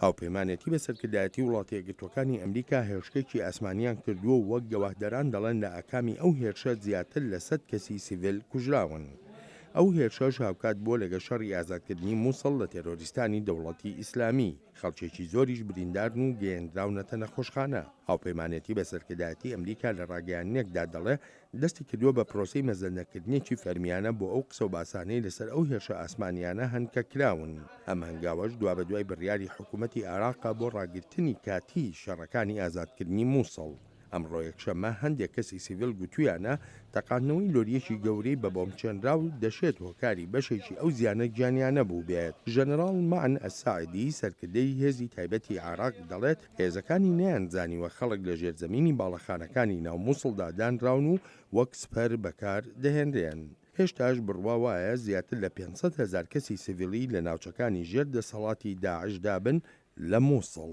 هاوپەیمانێتی بە سەرکردایەتی وڵاتە یەکگرتووەکانی ئەمریکا هێرشێکی ئاسمانیان کردووە و وەک گەواهدەران دەڵێن لە ئاکامی ئەو هێرشە زیاتر لە 100 کەسی سیڤیل کوژراون. ئەو هێرشەش هاوکات بۆ لەگە شەڕی ئازادکردنی مووسڵ لە تێرۆریستانی دەوڵەتی ئیسلامی، خەڵکێکی زۆریش بریندارن و گەیەنراونەتە نەخۆشخانە. هاوپەیمانێتی بە سەرکردایەتی ئەمریکا لە ڕاگەیاندنێکدا دەڵێ دەستی کردووە بە پرۆسەی مەزەندەکردنێکی فەرمیانە بۆ ئەو قسە و باسانەی لەسەر ئەو هێرشە ئاسمانیانە هەنکە کراون. ئەم هەنگاوەش دوای بڕیاری حکوومەتی عێراقا بۆ ڕاگررتنی کاتی شەڕەکانی ئازادکردنی مووسڵ. ئەمڕۆ یەکشەممە هەندێک کەسی سیڤیل گوتویانە تەقاندنەوەی لۆریەکی گەورەی بە بۆمچێنرا و دەشێت هۆکاری بەشێکی ئەو زیانە گیانیانە بوو بێت. ژەنەراڵ مەعن ئەساعیدی سەرکردەی هێزی تایبەتی عێراق دەڵێت هێزەکانی نەیانزانیوە خەڵک لە ژێرزەمینی باڵەخانەکانی ناو مووسڵدا دانراون و وەک سپەر بەکار دەهێنرێن. هێشتاش بڕوا وایە زیاتر لە 500,000 کەسی سیڤیلی لە ناوچەکانی ژێر دەسەڵاتی داعش دابن لە مووسڵ.